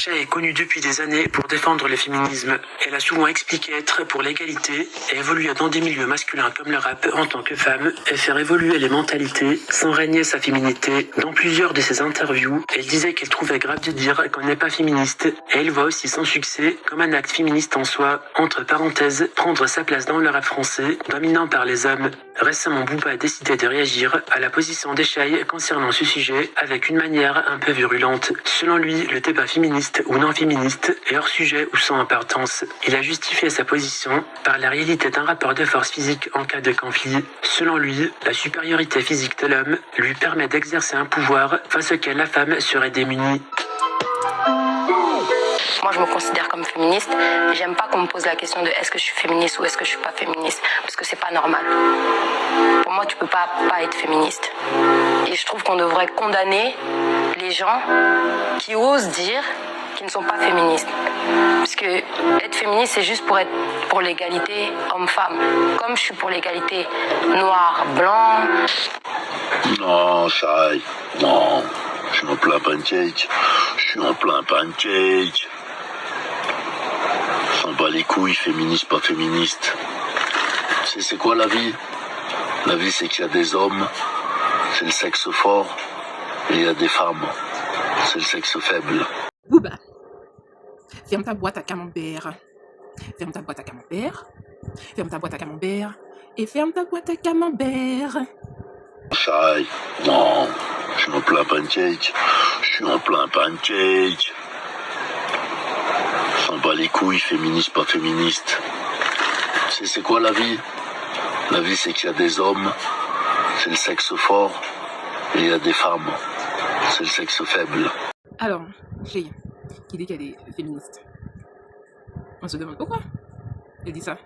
Shay est connue depuis des années pour défendre le féminisme. Elle a souvent expliqué être pour l'égalité et évoluer dans des milieux masculins comme le rap en tant que femme et faire évoluer les mentalités sans régner sa féminité. Dans plusieurs de ses interviews, elle disait qu'elle trouvait grave de dire qu'on n'est pas féministe et elle voit aussi son succès comme un acte féministe en soi, entre parenthèses, prendre sa place dans le rap français, dominant par les hommes. Récemment, Booba a décidé de réagir à la position des Shay concernant ce sujet avec une manière un peu virulente. Selon lui, le débat féministe ou non féministe est hors sujet ou sans importance. Il a justifié sa position par la réalité d'un rapport de force physique en cas de conflit. Selon lui, la supériorité physique de l'homme lui permet d'exercer un pouvoir face auquel la femme serait démunie. Moi, je me considère comme féministe. J'aime pas qu'on me pose la question de est-ce que je suis féministe ou est-ce que je suis pas féministe, parce que c'est pas normal. Pour moi, tu peux pas être féministe. Et je trouve qu'on devrait condamner les gens qui osent dire qu'ils ne sont pas féministes. Parce que être féministe, c'est juste pour être pour l'égalité homme-femme. Comme je suis pour l'égalité noir-blanc. Non, Shay, non. Je suis en plein pancake. Je suis en plein pancake. S'en bat les couilles, féministe, pas féministe. C'est quoi la vie? La vie, c'est qu'il y a des hommes, c'est le sexe fort, et il y a des femmes, c'est le sexe faible. Booba, ferme ta boîte à camembert. Ferme ta boîte à camembert. Ferme ta boîte à camembert. Et ferme ta boîte à camembert. Shay, non. Je suis en plein pancake. Je suis en plein pancake. S'en bat les couilles, féministe, pas féministe. C'est quoi la vie? La vie, c'est qu'il y a des hommes, c'est le sexe fort, et il y a des femmes, c'est le sexe faible. Alors, Shay, qui dit qu'elle est féministe, on se demande pourquoi elle dit ça.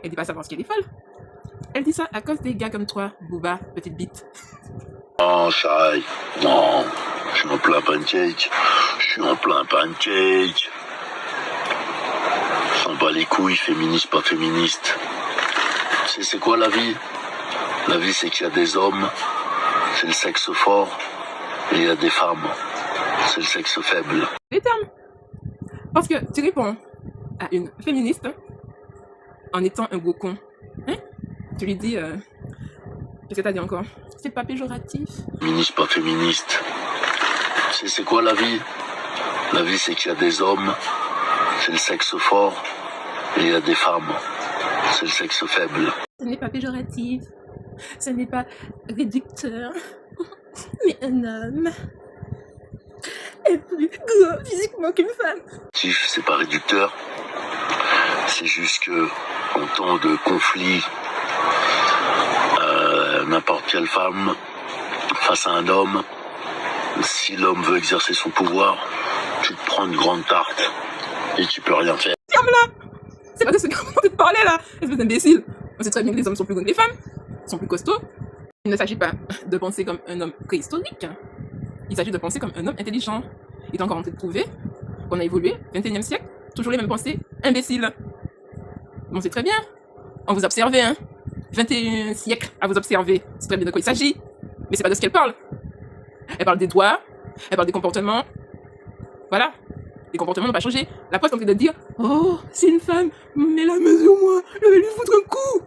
Elle dit pas ça parce qu'elle est folle. Elle dit ça à cause des gars comme toi, Booba, petite bite. Non, Shay, non. Je suis en plein pancake. Je suis en plein pancake. S'en bat les couilles, féministe, pas féministe. C'est quoi la vie? La vie, c'est qu'il y a des hommes, c'est le sexe fort, et il y a des femmes, c'est le sexe faible. Les termes. Parce que tu réponds à une féministe en étant un gros con. Hein? Tu lui dis, qu'est-ce que t'as dit encore? C'est pas péjoratif. Féministe, pas féministe. C'est quoi la vie? La vie, c'est qu'il y a des hommes, c'est le sexe fort, et il y a des femmes, c'est le sexe faible. Ce n'est pas péjoratif. Ce n'est pas réducteur. Mais un homme est plus gros physiquement qu'une femme. C'est pas réducteur. C'est juste que, en temps de conflit, n'importe quelle femme, face à un homme, si l'homme veut exercer son pouvoir, tu te prends une grande tarte et tu peux rien faire. Ferme-la! C'est pas de ce que vous de parler là, espèce d'imbécile. On sait très bien que les hommes sont plus gros que les femmes, sont plus costauds. Il ne s'agit pas de penser comme un homme préhistorique. Il s'agit de penser comme un homme intelligent. Il est encore en train de prouver qu'on a évolué, 21e siècle, toujours les mêmes pensées imbéciles. Bon, c'est très bien. On vous observe, hein. 21e siècle à vous observer. C'est très bien de quoi il s'agit. Mais c'est pas de ce qu'elle parle. Elle parle des doigts, elle parle des comportements. Voilà. Les comportements n'ont pas changé. La preuve, c'est de dire oh, c'est une femme, mais la mesure-moi, je vais lui foutre un coup.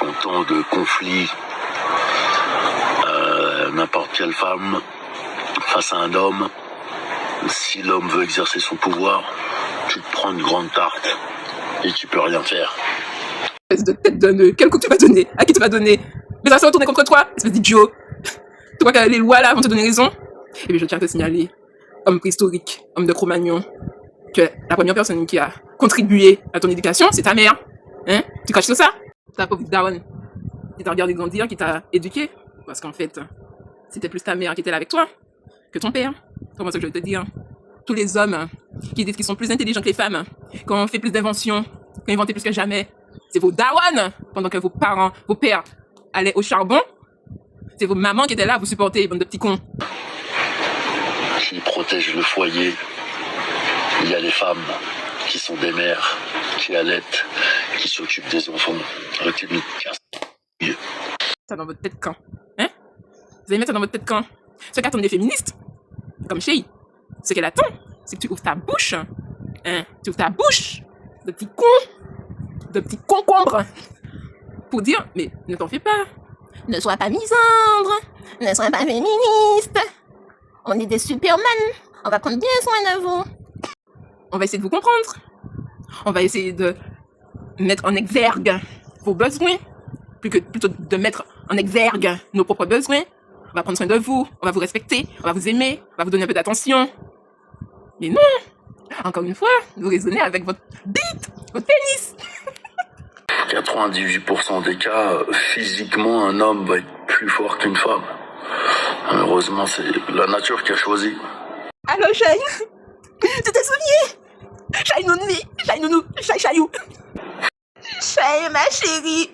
En temps de conflit, n'importe quelle femme, face à un homme, si l'homme veut exercer son pouvoir, tu te prends une grande tarte et tu peux rien faire. Espèce de tête de nœud, quel coup tu vas donner? À qui tu vas donner? Mais ça va se retourner contre toi, espèce d'idiot. Tu crois que les lois là vont te donner raison? Eh bien, je tiens à te signaler, homme préhistorique, homme de Cro-Magnon, que la première personne qui a contribué à ton éducation, c'est ta mère. Hein? Tu craches sur ça? Ta pauvre daronne, qui t'a regardé grandir, qui t'a éduqué. Parce qu'en fait, c'était plus ta mère qui était là avec toi que ton père. Comment ça que je vais te dire? Tous les hommes qui disent qu'ils sont plus intelligents que les femmes, qui ont fait plus d'inventions, qui ont inventé plus que jamais, c'est vos darons, pendant que vos parents, vos pères allaient au charbon. C'est vos mamans qui étaient là à vous supporter, bande de petits cons. Qui protègent le foyer. Il y a les femmes qui sont des mères, qui allaitent, qui s'occupent des enfants. Arrêtez de me casser. Ça dans votre tête quand? Hein? Vous allez mettre ça dans votre tête quand? Ce qu'attendent les féministes, comme Shay, ce qu'elle attend, c'est que tu ouvres ta bouche. Hein, tu ouvres ta bouche de petit con, de petit concombre, pour dire, mais ne t'en fais pas. Ne sois pas misandre, ne sois pas féministe. On est des superman, on va prendre bien soin de vous. On va essayer de vous comprendre. On va essayer de mettre en exergue vos besoins, plutôt de mettre en exergue nos propres besoins. On va prendre soin de vous, on va vous respecter, on va vous aimer, on va vous donner un peu d'attention. Mais non, encore une fois, vous raisonnez avec votre bite, votre pénis. 98% des cas, physiquement, un homme va être plus fort qu'une femme. Malheureusement, c'est la nature qui a choisi. Allô, Shine? Tu t'es souvenu? Shine Nounmi, Shine Nounou, Shine Chayou. Shine, ma chérie.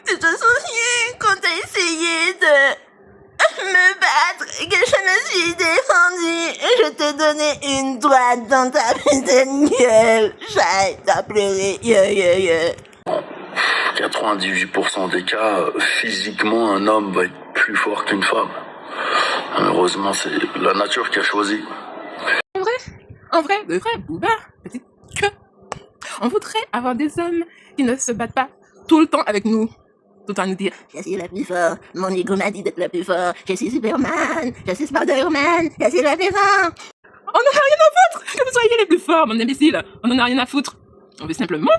Tu te souviens quand t'as essayé de me battre et que je me suis défendue? Je t'ai donné une droite dans ta putain de gueule. Shine, t'as pleuré, 98% des cas, physiquement, un homme va être plus fort qu'une femme. Malheureusement, c'est la nature qui a choisi. En vrai, de vrai, Booba, petite queue. On voudrait avoir des hommes qui ne se battent pas tout le temps avec nous. Tout le temps nous dire, je suis la plus forte, mon ego m'a dit d'être la plus forte, je suis Superman, je suis Spider-Man, je suis la plus forte. On n'en a rien à foutre que vous soyez les plus forts, mon imbécile. On n'en a rien à foutre. On veut simplement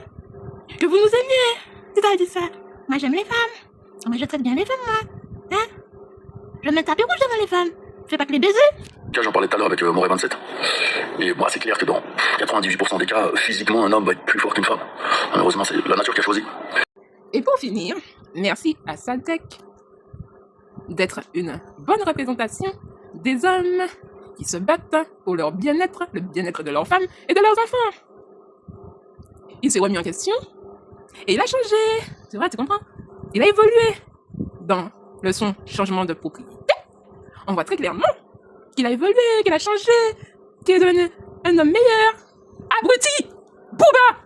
que vous nous aimiez. C'est toi qui dis ça. Moi, j'aime les femmes. Moi, je traite bien les femmes, moi. Hein? Je mets le tapis rouge devant les femmes. Je fais pas que les baiser. J'en parlais tout à l'heure avec Moré 27. Et moi, c'est clair que dans 98% des cas, physiquement, un homme va être plus fort qu'une femme. Malheureusement, c'est la nature qui a choisi. Et pour finir, merci à Saltec d'être une bonne représentation des hommes qui se battent pour leur bien-être, le bien-être de leurs femmes et de leurs enfants. Il s'est remis en question et il a changé. Tu vois, tu comprends? Il a évolué dans le son changement de propriété. On voit très clairement qu'il a évolué, qu'il a changé, qu'il est devenu un homme meilleur. Abruti! Booba!